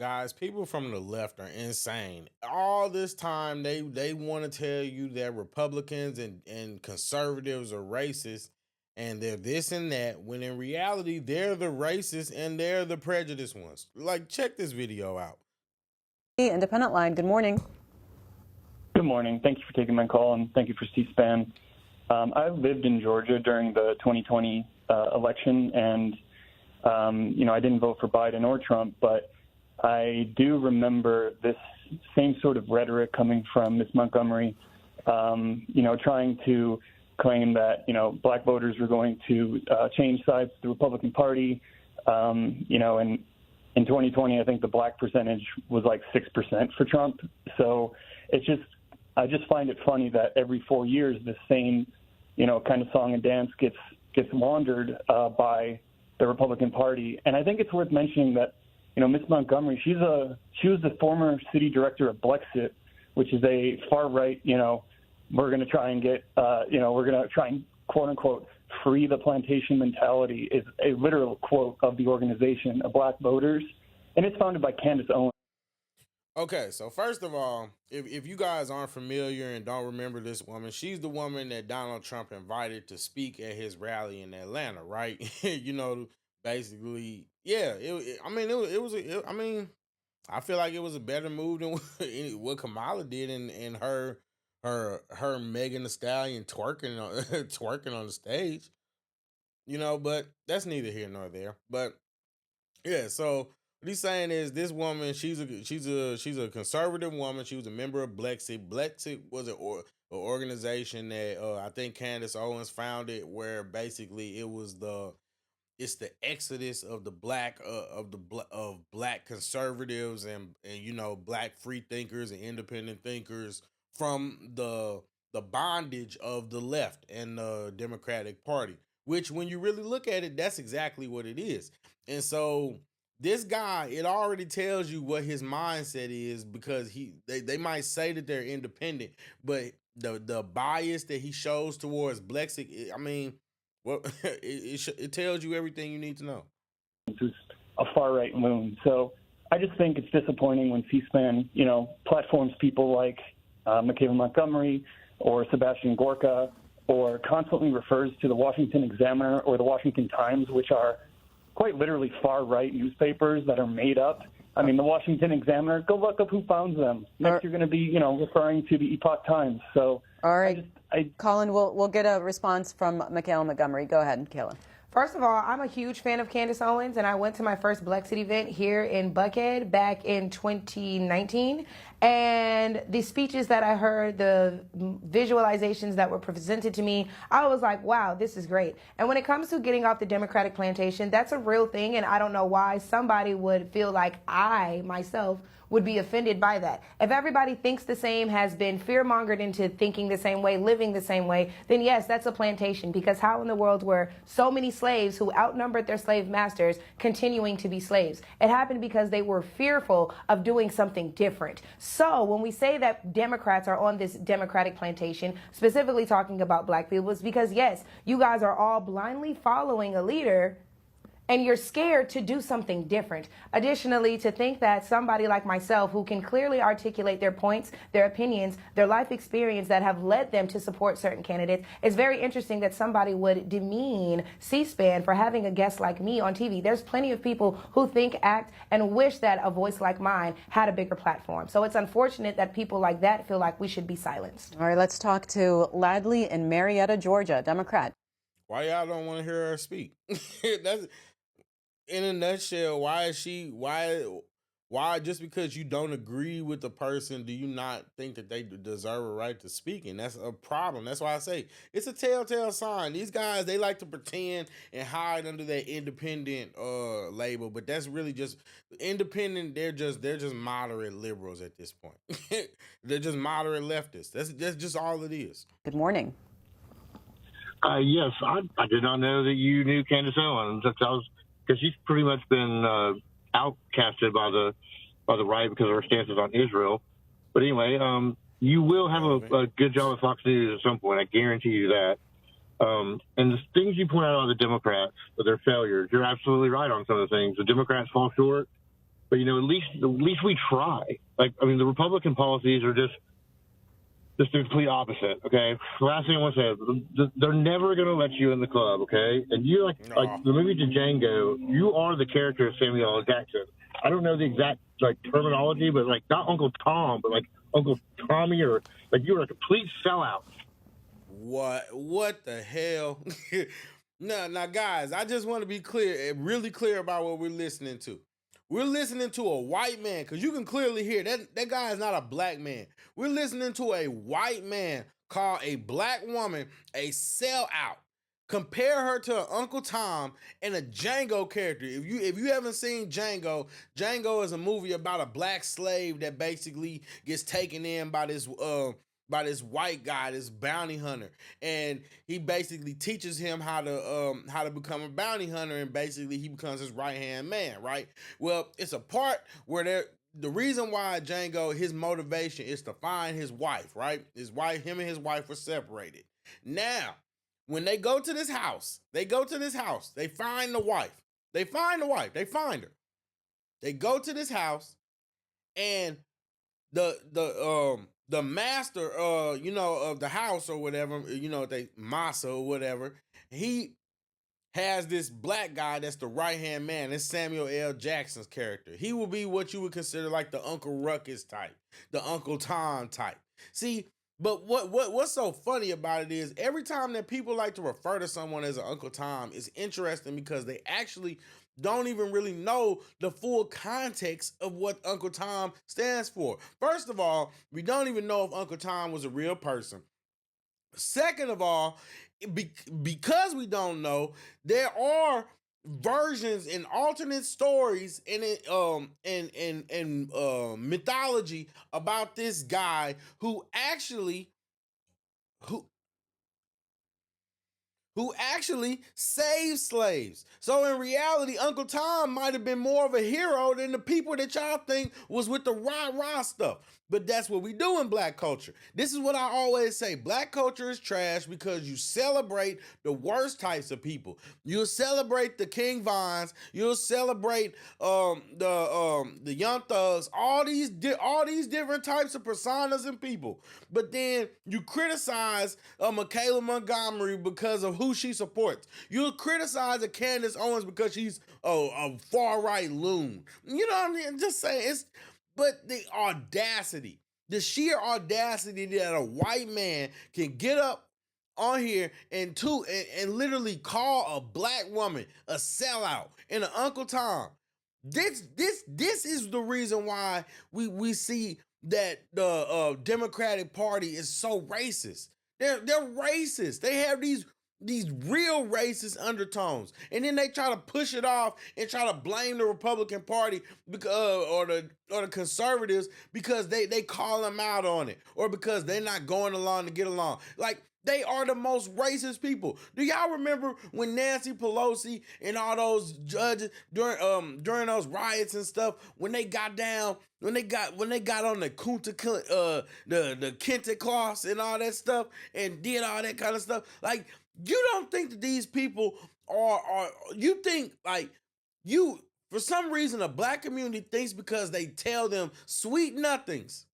Guys, people from the left are insane. All this time they want to tell you that Republicans and conservatives are racist and they're this and that, when in reality they're the racist and they're the prejudiced ones. Like, check this video out. Independent line, good morning. Good morning. Thank you for taking my call, and thank you for C-SPAN. I lived in Georgia during the 2020 election, and, I didn't vote for Biden or Trump, but I do remember this same sort of rhetoric coming from Ms. Montgomery, trying to claim that, black voters were going to change sides to the Republican Party, and in 2020, I think the black percentage was like 6% for Trump. So I just find it funny that every 4 years, the same, kind of song and dance gets laundered by the Republican Party. And I think it's worth mentioning that, Ms. Montgomery, she was the former city director of Blexit, which is a far right, we're going to try and get, we're going to try and quote unquote free the plantation mentality is a literal quote of the organization of black voters. And it's founded by Candace Owens. Okay, so first of all, if you guys aren't familiar and don't remember this woman, she's the woman that Donald Trump invited to speak at his rally in Atlanta, right? Basically, yeah. I feel like it was a better move than what Kamala did in her Megan Thee Stallion twerking twerking on the stage, But that's neither here nor there. But yeah, so what he's saying is this woman, she's a conservative woman. She was a member of Blexit. Blexit was an organization that I think Candace Owens founded, where basically it's the exodus of the black of black conservatives and black free thinkers and independent thinkers from the bondage of the left and the Democratic Party. Which, when you really look at it, that's exactly what it is. And so this guy, it already tells you what his mindset is, because they might say that they're independent, but the bias that he shows towards Blexit, well, it tells you everything you need to know. This is a far right loon. So I just think it's disappointing when C-SPAN, platforms people like Michaelah Montgomery or Sebastian Gorka, or constantly refers to the Washington Examiner or the Washington Times, which are quite literally far-right newspapers that are made up. I mean, the Washington Examiner, go look up who founds them. Next, you're going to be, referring to the Epoch Times. So, all right, Colin, we'll get a response from Michaelah Montgomery. Go ahead, Michaelah. First of all, I'm a huge fan of Candace Owens, and I went to my first Blexit event here in Buckhead back in 2019. And the speeches that I heard, the visualizations that were presented to me, I was like, wow, this is great. And when it comes to getting off the Democratic plantation, that's a real thing, and I don't know why somebody would feel like I, myself, would be offended by that. If everybody thinks the same, has been fear-mongered into thinking the same way, living the same way, then yes, that's a plantation, because how in the world were so many slaves who outnumbered their slave masters continuing to be slaves? It happened because they were fearful of doing something different. So when we say that Democrats are on this Democratic plantation, specifically talking about black people, it's because yes, you guys are all blindly following a leader and you're scared to do something different. Additionally, to think that somebody like myself, who can clearly articulate their points, their opinions, their life experience that have led them to support certain candidates, it's very interesting that somebody would demean C-SPAN for having a guest like me on TV. There's plenty of people who think, act, and wish that a voice like mine had a bigger platform. So it's unfortunate that people like that feel like we should be silenced. All right, let's talk to Ladley in Marietta, Georgia, Democrat. Why y'all don't want to hear her speak? That's, in a nutshell, why just because you don't agree with the person, do you not think that they deserve a right to speak? And that's a problem. That's why I say it's a telltale sign. These guys, they like to pretend and hide under that independent label, but that's really just independent. They're just moderate liberals at this point. They're just moderate leftists. That's just all it is. Good morning. Yes, I did not know that you knew Candace Owens. Because she's pretty much been outcasted by the right because of her stances on Israel. But anyway, you will have a good job at Fox News at some point. I guarantee you that. And the things you point out on the Democrats, with their failures, you're absolutely right on some of the things. The Democrats fall short. But at least we try. Like, I mean, the Republican policies are just the complete opposite. Okay, last thing I want to say, they're never going to let you in the club. Okay, and you like the movie Django, you are the character of Samuel L. Jackson. I don't know the exact terminology, but not Uncle Tom, but Uncle Tommy, or you're a complete sellout. What the hell? Now, guys, I just want to be really clear about what we're listening to. We're listening to a white man, because you can clearly hear that guy is not a black man. We're listening to a white man call a black woman a sellout. Compare her to Uncle Tom and a Django character. If you haven't seen Django is a movie about a black slave that basically gets taken in by this white guy, this bounty hunter, and he basically teaches him how to become a bounty hunter, and basically he becomes his right hand man, right? Well, it's a part where the reason why Django, his motivation is to find his wife, right? Him and his wife were separated. Now, when they go to this house, they find the wife. They find her. They go to this house, and the master, of the house or whatever, Masa or whatever, he has this black guy that's the right-hand man. It's Samuel L. Jackson's character. He will be what you would consider like the Uncle Ruckus type, the Uncle Tom type. See, but what's so funny about it is every time that people like to refer to someone as an Uncle Tom, it's interesting because they actually don't even really know the full context of what Uncle Tom stands for. First of all, we don't even know if Uncle Tom was a real person. Second of all, because we don't know, there are versions and alternate stories in mythology about this guy who actually saved slaves. So in reality, Uncle Tom might have been more of a hero than the people that y'all think was with the rah-rah stuff. But that's what we do in black culture. This is what I always say. Black culture is trash because you celebrate the worst types of people. You'll celebrate the King Vons. You'll celebrate the Young Thugs. All these different types of personas and people. But then you criticize Michaelah Montgomery because of who she supports. You'll criticize a Candace Owens because she's a far-right loon. You know what I mean? Just saying, but the audacity, the sheer audacity that a white man can get up on here and literally call a black woman a sellout and an Uncle Tom. This is the reason why we see that the Democratic Party is so racist. They're racist. They have these real racist undertones, and then they try to push it off and try to blame the Republican Party or the conservatives because they call them out on it, or because they're not going along to get along. Like, they are the most racist people. Do y'all remember when Nancy Pelosi and all those judges during those riots and stuff, when they got down, when they got on the the Kente Claus and all that stuff and did all that kind of stuff? Like, you don't think that these people are you think for some reason a black community thinks because they tell them sweet nothings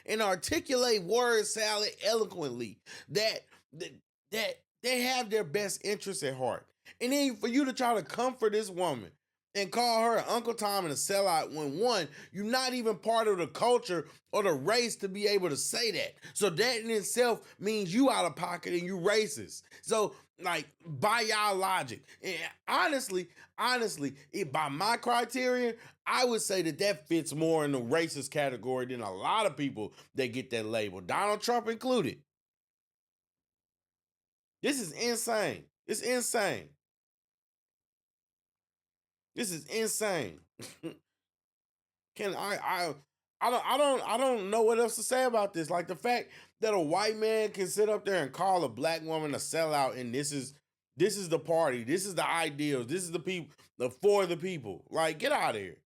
and articulate word salad eloquently that they have their best interests at heart. And then for you to try to comfort this woman and call her an Uncle Tom and a sellout when, one, you're not even part of the culture or the race to be able to say that. So that in itself means you out of pocket and you racist. So, like, by y'all logic, and honestly, by my criterion, I would say that fits more in the racist category than a lot of people that get that label, Donald Trump included. This is insane. It's insane. This is insane. I don't know what else to say about this. Like, the fact that a white man can sit up there and call a black woman a sellout, and this is the party, this is the ideals, this is the people, for the people. Like, get out of here.